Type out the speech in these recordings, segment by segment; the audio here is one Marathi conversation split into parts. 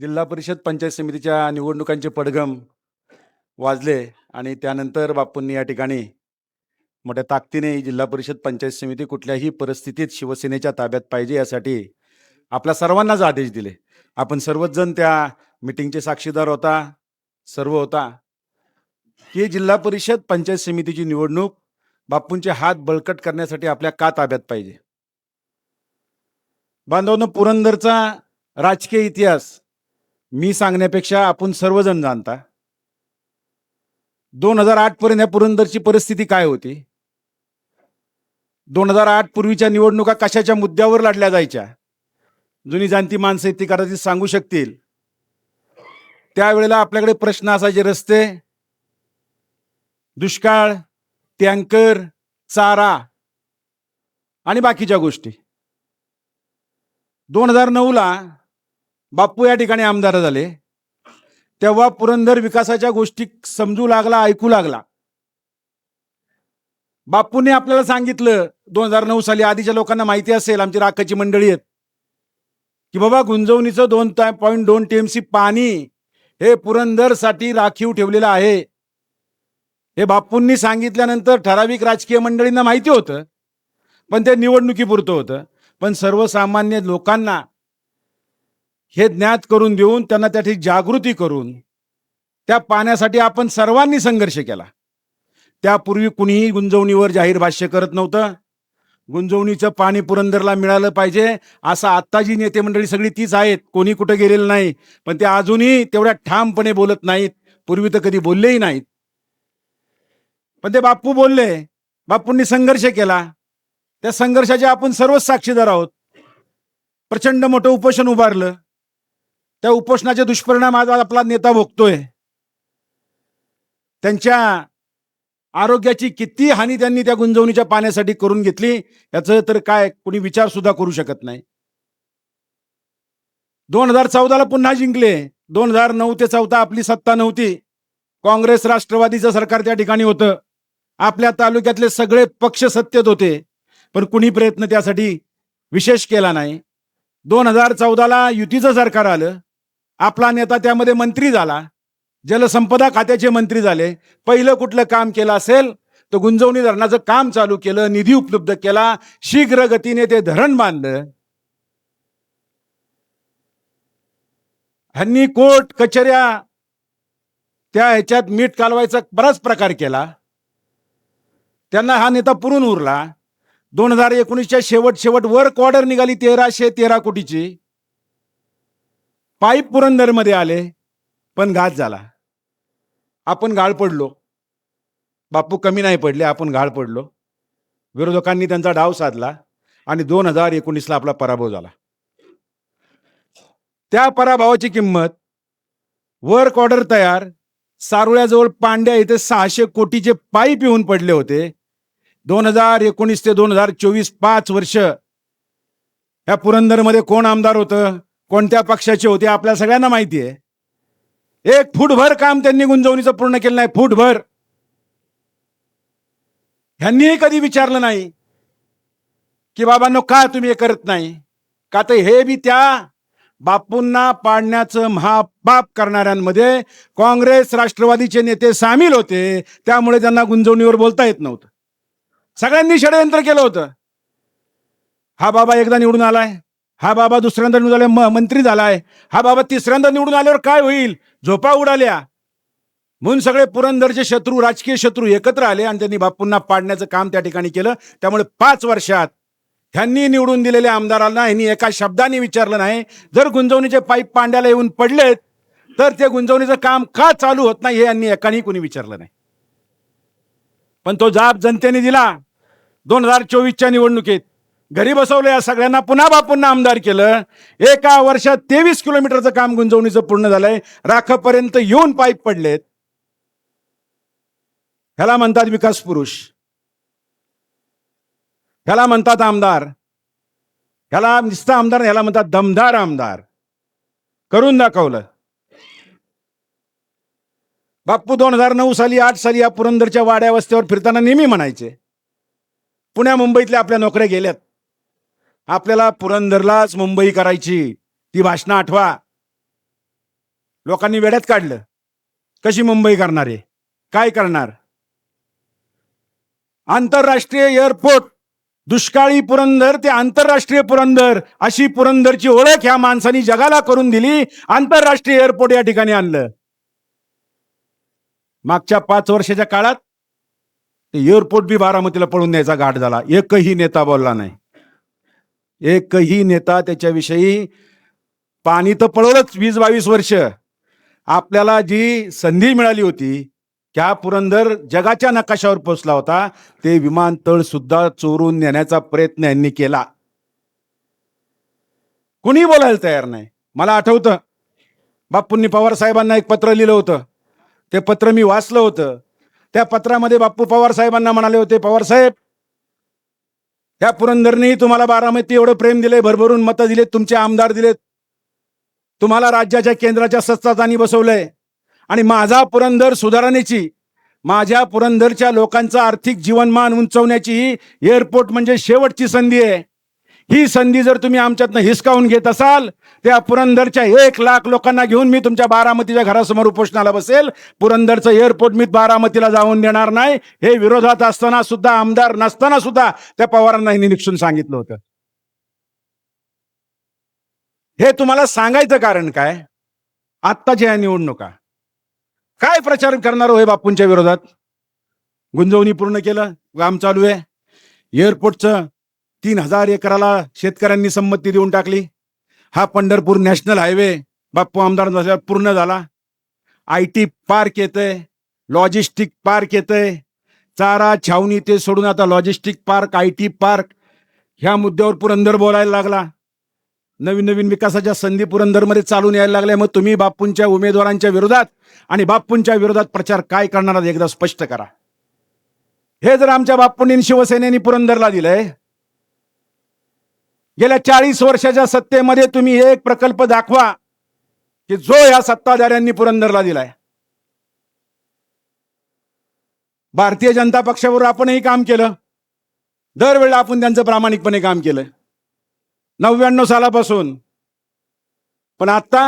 जिल्हा परिषद पंचायत समितीच्या निवडणुकांचे पडघम वाजले आणि त्यानंतर बापूंनी या ठिकाणी मोठ्या ताकदीने ही जिल्हा परिषद पंचायत समिती कुठल्याही परिस्थितीत शिवसेनेच्या ताब्यात पाहिजे यासाठी आपल्या सर्वांनाच आदेश दिले. आपण सर्वच जण त्या मीटिंगचे साक्षीदार होता, सर्व होता की जिल्हा परिषद पंचायत समितीची निवडणूक बापूंचे हात बळकट करण्यासाठी आपल्या का ताब्यात पाहिजे. बांधवांनो, पुरंदरचा राजकीय इतिहास मी सांगण्यापेक्षा आपण सर्वजण जाणता. 2008 पर्यंत या पुरंदरची परिस्थिती काय होती. 2008 पूर्वीच्या निवडणुका कशाच्या मुद्द्यावर लढल्या जायच्या, जुनी जाणती माणसं ती कदाचित सांगू शकतील. त्यावेळेला आपल्याकडे प्रश्न असायचे रस्ते, दुष्काळ, टँकर, चारा आणि बाकीच्या गोष्टी. 2009ला बापू या ठिकाणी आमदार झाले तेव्हा पुरंदर विकासाच्या गोष्टी समजू लागला, ऐकू लागला. बापूने आपल्याला सांगितलं 2009 साली, आधीच्या लोकांना माहिती असेल, आमची राखाची मंडळी आहेत, की बाबा गुंजवणीचं 2.2 TMC पाणी हे पुरंदरसाठी राखीव ठेवलेलं आहे. हे बापूंनी सांगितल्यानंतर ठराविक राजकीय मंडळींना माहिती होतं, पण ते निवडणुकीपुरतं होतं. पण सर्वसामान्य लोकांना हे ज्ञात करून देऊन त्यांना त्याची जागृती करून त्या पाण्यासाठी आपण सर्वांनी संघर्ष केला. त्यापूर्वी कुणीही गुंजवणीवर जाहीर भाष्य करत नव्हतं. गुंजवणीचं पाणी पुरंदरला मिळालं पाहिजे असं आत्ता जी नेते मंडळी सगळी तीच आहेत, कोणी कुठं गेलेलं नाही, पण ते अजूनही तेवढ्या ठामपणे बोलत नाहीत. पूर्वी तर कधी बोललेही नाहीत, पण ते बापू बोलले. बापूंनी संघर्ष केला, त्या संघर्षाचे आपण सर्वच साक्षीदार आहोत. प्रचंड मोठं उपोषण उभारलं, त्या उपोषणाचे दुष्परिणाम आज आपला नेता भोगतोय. त्यांच्या आरोग्याची किती हानी त्यांनी त्या गुंजवणीच्या पाण्यासाठी करून घेतली याचं तर काय कुणी विचार सुद्धा करू शकत नाही. 2014ला पुन्हा जिंकले. 2009 ते 14 आपली सत्ता नव्हती, काँग्रेस राष्ट्रवादीचं सरकार त्या ठिकाणी होतं. आपल्या तालुक्यातले सगळे पक्ष सत्तेत होते, पण कुणी प्रयत्न त्यासाठी विशेष केला नाही. 2014ला युतीचं सरकार आलं, आपला नेता त्यामध्ये मंत्री झाला, जलसंपदा खात्याचे मंत्री झाले. पहिलं कुठलं काम केलं असेल तर गुंजवणी धरणाचं काम चालू केलं, निधी उपलब्ध केला, शीघ्र गतीने ते धरण बांधलं. ह्यांनी कोर्ट कचऱ्या त्या ह्याच्यात मीठ कालवायचा बराच प्रकार केला. त्यांना हा नेता पुरून उरला. 2019च्या शेवट वर्क ऑर्डर निघाली 1313 कोटीची. पाईप पुरंदरमध्ये आले, पण घात झाला. आपण गाळ पडलो. बापू कमी नाही पडले, आपण गाळ पडलो. विरोधकांनी त्यांचा डाव साधला आणि 2019ला आपला पराभव झाला. त्या पराभवाची किंमत, वर्क ऑर्डर तयार, सारुळ्याजवळ पांड्या इथे 600 कोटीचे पाईप येऊन पडले होते. 2019 ते 2024 5 वर्ष या पुरंदरमध्ये कोण आमदार होतं, कोणत्या पक्षाचे होते, आपल्या सगळ्यांना माहिती आहे. एक फूटभर काम त्यांनी गुंजवणीचं पूर्ण केलं नाही. फूटभर. ह्यांनीही कधी विचारलं नाही की बाबांनो का तुम्ही हे करत नाही. का तर हे बी त्या बापूंना पाडण्याचं महापाप करणाऱ्यांमध्ये काँग्रेस राष्ट्रवादीचे नेते सामील होते, त्यामुळे त्यांना गुंजवणीवर बोलता येत नव्हतं. सगळ्यांनी षडयंत्र केलं होतं. हा बाबा एकदा निवडून आलाय, हा बाबा दुसऱ्यांदा निवडून आलाय, मंत्री झालाय, हा बाबा तिसऱ्यांदा निवडून आल्यावर काय होईल, झोपा उडाल्या म्हणून सगळे पुरंदरचे शत्रू, राजकीय शत्रू एकत्र आले आणि त्यांनी बापूंना पाडण्याचं काम त्या ठिकाणी केलं. त्यामुळे 5 वर्षात ह्यांनी निवडून दिलेल्या आमदारांना ह्यांनी एका शब्दाने विचारलं नाही, जर गुंजवणीचे पाईप पांड्याला येऊन पडलेत तर ते गुंजवणीचं काम का चालू होत नाही हे यांनी एकाने कोणी विचारलं नाही. पण तो जाब जनतेने दिला. 2024च्या निवडणुकीत घरी बसवलं या सगळ्यांना, पुन्हा बापूंना आमदार केलं. एका वर्षात 23 किलोमीटरचं काम गुंजवणीचं पूर्ण झालंय. राखापर्यंत येऊन पाईप पडलेत. ह्याला म्हणतात विकास पुरुष, ह्याला म्हणतात आमदार, ह्याला नुसता आमदार, ह्याला म्हणतात दमदार आमदार. करून दाखवलं. बापू 2009 साली 8 साली या पुरंदरच्या वाड्या वस्त्यावर फिरताना नेहमी म्हणायचे, पुण्या मुंबईतल्या आपल्या नोकऱ्या गेल्यात, आपल्याला पुरंदरलाच मुंबई करायची. ती भाषणं आठवा. लोकांनी वेड्यात काढलं. कशी मुंबई करणार आहे, काय करणार? आंतरराष्ट्रीय एअरपोर्ट, दुष्काळी पुरंदर ते आंतरराष्ट्रीय पुरंदर, अशी पुरंदरची ओळख ह्या माणसांनी जगाला करून दिली. आंतरराष्ट्रीय एअरपोर्ट या ठिकाणी आणलं. मागच्या 5 वर्षाच्या काळात एअरपोर्ट बी बारामतीला पळून द्यायचा घाट झाला. एकही नेता बोलला नाही. एकही नेता त्याच्याविषयी. पाणी तर पळवलंच 20-22 वर्ष. आपल्याला जी संधी मिळाली होती, त्या पुरंदर जगाच्या नकाशावर पोहोचला होता. ते विमानतळ सुद्धा चोरून नेण्याचा प्रयत्न यांनी केला. कुणी बोलायला तयार नाही. मला आठवतं, बापूंनी पवार साहेबांना एक पत्र लिहिलं होतं. ते पत्र मी वाचलं होतं. त्या पत्रामध्ये बापू पवार साहेबांना म्हणाले होते, पवार साहेब, त्या पुरंदरने तुम्हाला बारामती एवढं प्रेम दिले, भरभरून मतं दिलेत, तुमचे आमदार दिलेत, तुम्हाला राज्याच्या केंद्राच्या सत्तास्थानी बसवलंय, आणि माझा पुरंदर सुधारण्याची, माझ्या पुरंदरच्या लोकांचं आर्थिक जीवनमान उंचवण्याची ही एअरपोर्ट म्हणजे शेवटची संधी आहे. ही संधी जर तुम्ही आमच्यातनं हिसकावून घेत असाल, त्या पुरंदरच्या 1,00,000 लोकांना घेऊन मी तुमच्या बारामतीच्या घरासमोर उपोषणाला बसेल. पुरंदरचं एअरपोर्ट मी बारामतीला जाऊन देणार नाही. हे विरोधात असताना सुद्धा, आमदार नसताना सुद्धा त्या पवारांना निरीक्षण सांगितलं होतं. हे तुम्हाला सांगायचं कारण काय? आत्ताच्या या निवडणुका काय प्रचार करणार हो हे बापूंच्या विरोधात? गुंजवणी पूर्ण केलं, काम चालू आहे. एअरपोर्टचं 3,000 एकराला शेतकऱ्यांनी संमती देऊन टाकली. हा पंढरपूर नॅशनल हायवे बापू आमदार झाल्यावर पूर्ण झाला. IT पार्क येतंय, लॉजिस्टिक पार्क येतंय. चारा छावणी ते सोडून आता लॉजिस्टिक पार्क, IT पार्क, ह्या मुद्द्यावर पुरंदर बोलायला लागला. नवीन नवीन विकासाच्या संधी पुरंदरमध्ये चालून यायला लागल्या. मग तुम्ही बापूंच्या उमेदवारांच्या विरोधात आणि बापूंच्या विरोधात प्रचार काय करणार आहात एकदा स्पष्ट करा. हे जर आमच्या बापूंनी शिवसेनेने पुरंदरला दिलंय, गेल्या 40 वर्षाच्या सत्तेमध्ये तुम्ही एक प्रकल्प दाखवा की जो या सत्ताधाऱ्यांनी पुरंदरला दिलाय. भारतीय जनता पक्षावर आपणही काम केलं. दरवेळेला आपण त्यांचं प्रामाणिकपणे काम केलं 99 सालापासून. पण आता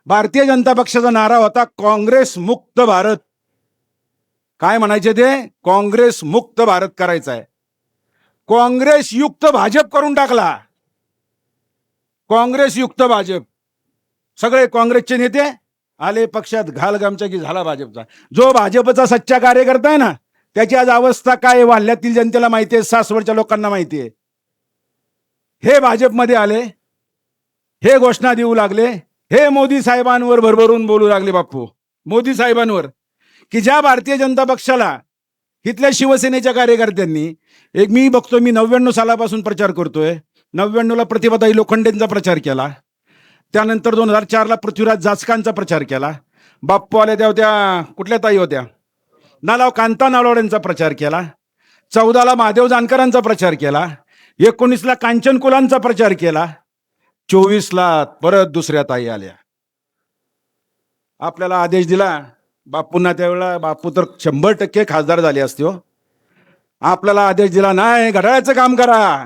भारतीय जनता पक्षाचा नारा होता काँग्रेस मुक्त भारत. काय म्हणायचे ते? काँग्रेस मुक्त भारत करायचा आहे. काँग्रेस युक्त भाजप करून टाकला. काँग्रेस युक्त भाजप. सगळे काँग्रेसचे नेते आले पक्षात, घाल गमचा की झाला भाजपचा. जो भाजपचा सच्चा कार्यकर्ता आहे ना, त्याची आज अवस्था काय आहे वाल्ह्यातील जनतेला माहिती आहे, सासवडच्या लोकांना माहिती आहे. हे भाजपमध्ये आले, हे घोषणा देऊ लागले, हे मोदी साहेबांवर भरभरून बोलू लागले. बापू मोदी साहेबांवर, की ज्या भारतीय जनता पक्षाला इथल्या शिवसेनेच्या कार्यकर्त्यांनी, एक मी बघतो, मी 99 सालापासून प्रचार करतोय. 99ला प्रतिभाताई लोखंडेंचा प्रचार केला. त्यानंतर 2004ला पृथ्वीराज जाचकांचा प्रचार केला. बाप्पू आले तेव्हा त्या कुठल्या ताई होत्या, नालाव कांता नालावड्यांचा प्रचार केला. 14ला महादेव जानकरांचा प्रचार केला. 19ला कांचन कुलांचा प्रचार केला. 24ला परत दुसऱ्या ताई आल्या. आपल्याला आदेश दिला बापूंना, त्यावेळेला बापू तर 100% खासदार झाले असते हो. आपल्याला आदेश दिला, नाही घड्याळाचं काम करा.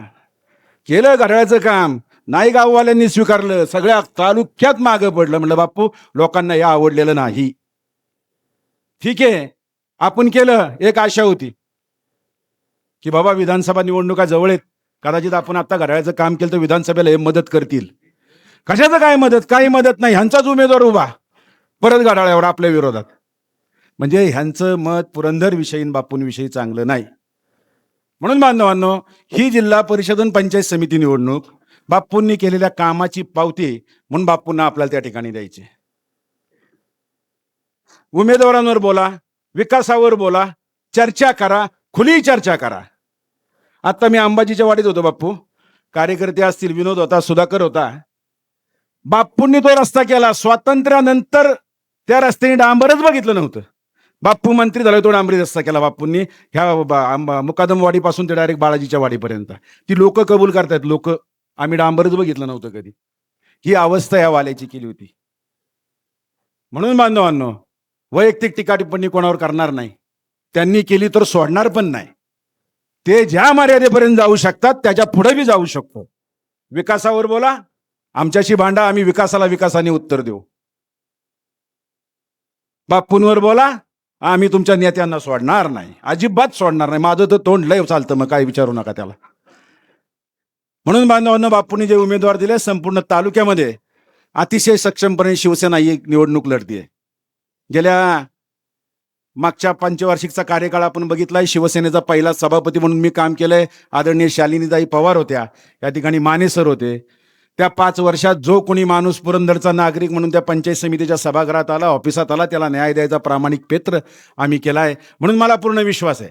केलं घड्याळाचं काम. नाही गाववाल्यांनी स्वीकारलं. सगळ्या तालुक्यात मागं पडलं. म्हणलं बापू लोकांना हे आवडलेलं नाही. ठीक आहे, आपण केलं. एक आशा होती की बाबा विधानसभा निवडणुका जवळ आहेत, कदाचित आपण आता घड्याळाचं काम केलं तर विधानसभेला हे मदत करतील. कशाचं काय मदत? काही मदत नाही. ह्यांचाच उमेदवार उभा परत घड्याळावर आपल्या विरोधात. म्हणजे ह्यांचं मत पुरंदर विषयी बापूंविषयी चांगलं नाही. म्हणून बांधवांनो, ही जिल्हा परिषद आणि पंचायत समिती निवडणूक बापूंनी केलेल्या कामाची पावती म्हणून बापूंना आपल्याला त्या ठिकाणी द्यायचे. उमेदवारांवर बोला, विकासावर बोला, चर्चा करा, खुली चर्चा करा. आता मी अंबाजीच्या वाडीत होतो. बापू कार्यकर्ते असतील, विनोद होता, सुधाकर होता. बापूंनी तो रस्ता केला. स्वातंत्र्यानंतर त्या रस्त्याने डांबरच बघितलं नव्हतं. बापू मंत्री झाले, तो डांबरी रस्ता केला बापूंनी. ह्या मुकादम वाडीपासून ते डायरेक्ट बाळाजीच्या वाडीपर्यंत. ती लोक कबूल करतायत, लोक आम्ही डांबरच बघितलं नव्हतं कधी. ही अवस्था या वाल्याची केली होती. म्हणून बांधवांनो, वैयक्तिक टीका टिप्पणी कोणावर करणार नाही. त्यांनी केली तर सोडणार पण नाही. ते ज्या मर्यादेपर्यंत जाऊ शकतात त्याच्या पुढे बी जाऊ शकतो. विकासावर बोला, आमच्याशी भांडा, आम्ही विकासाला विकासाने उत्तर देऊ. बापूंवर बोला, आम्ही तुमच्या नेत्यांना सोडणार नाही, अजिबात सोडणार नाही. माझं तर तोंड लय चालतं, मग काय विचारू नका त्याला. म्हणून बांधवांना, बापूंनी जे उमेदवार दिले संपूर्ण तालुक्यामध्ये अतिशय सक्षमपणे शिवसेना ही निवडणूक लढतीये. गेल्या मागच्या पंचवार्षिकचा कार्यकाळ आपण बघितलाय. शिवसेनेचा पहिला सभापती म्हणून मी काम केलंय. आदरणीय शालिनीताई पवार होत्या, या ठिकाणी माने सर होते. त्या 5 वर्षात जो कोणी माणूस पुरंदरचा नागरिक म्हणून त्या पंचायत समितीच्या सभागृहात आला, ऑफिसात आला, त्याला न्याय द्यायचा प्रामाणिक पेत्र आम्ही केलाय. म्हणून मला पूर्ण विश्वास आहे.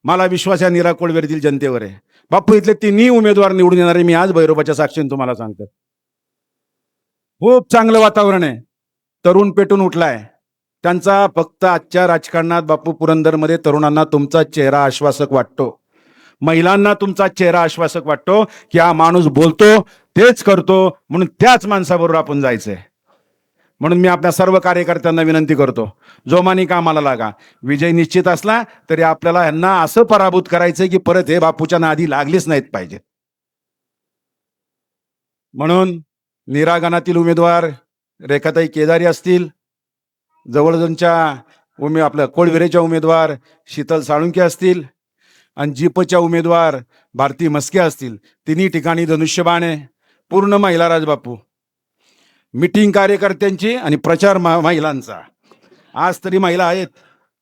मला विश्वास या नीरा कोळवेरीतील जनतेवर आहे. बापू इथले तिन्ही उमेदवार निवडून येणारे, मी आज भैरोबाच्या साक्षीने तुम्हाला सांगतो. खूप चांगलं वातावरण आहे. तरुण पेटून उठलाय. त्यांचा फक्त आजच्या राजकारणात बापू पुरंदरमध्ये तरुणांना तुमचा चेहरा आश्वासक वाटतो, महिलांना तुमचा चेहरा आश्वासक वाटतो की हा माणूस बोलतो तेच करतो, म्हणून त्याच माणसाबरोबर आपण जायचंय. म्हणून मी आपल्या सर्व कार्यकर्त्यांना विनंती करतो, जोमानी कामाला लागा. विजय निश्चित असला तरी आपल्याला यांना असं पराभूत करायचंय की परत हे बापूच्या नादी लागलीच नाहीत पाहिजे. म्हणून निरागणातील उमेदवार रेखाताई केदारी असतील, जवळजवळच्या आपल्या कोळवेरेच्या उमेदवार शीतल साळुंके असतील, आणि जीपच्या उमेदवार भारती मस्के असतील, तिन्ही ठिकाणी धनुष्यबाण आहे. पूर्ण महिला राजबापू. मिटिंग कार्यकर्त्यांची आणि प्रचार महिलांचा. आज तरी महिला आहेत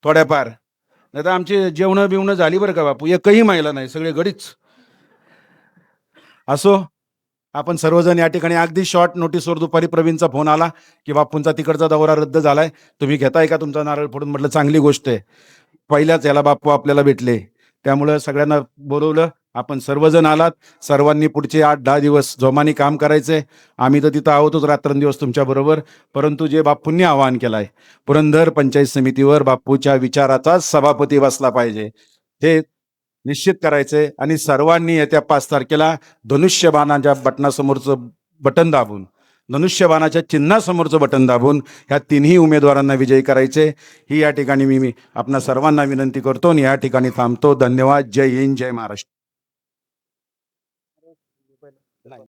थोड्याफार, नाही तर आमची जेवणं बिवणं झाली बरं का बापू, एकही महिला नाही, सगळे गडीच. असो, आपण सर्वजण या ठिकाणी अगदी शॉर्ट नोटीसवर दुपारी प्रवीणचा फोन आला की बापूंचा तिकडचा दौरा रद्द झालाय, तुम्ही घेताय का तुमचा नारळ फोडून. म्हटलं चांगली गोष्ट आहे. पहिल्याच याला बापू आपल्याला भेटले, त्यामुळं सगळ्यांना बोलवलं. आपण सर्वजण आलात. सर्वांनी पुढचे 8-10 दिवस जोमाने काम करायचंय. आम्ही तर तिथं आहोतच रात्रंदिवस तुमच्या बरोबर. परंतु जे बापूंनी आवाहन केलंय, पुरंदर पंचायत समितीवर बापूच्या विचाराचाच सभापती बसला पाहिजे, हे निश्चित करायचंय. आणि सर्वांनी येत्या 5 तारखेला धनुष्यबाणाच्या बटनासमोरचं बटन दाबून, धनुष्यबाणाच्या चिन्हासमोरचं बटन दाबून ह्या तिन्ही उमेदवारांना विजयी करायचे. ही या ठिकाणी मी आपणा सर्वांना विनंती करतो आणि या ठिकाणी थांबतो. धन्यवाद. जय हिंद, जय महाराष्ट्र.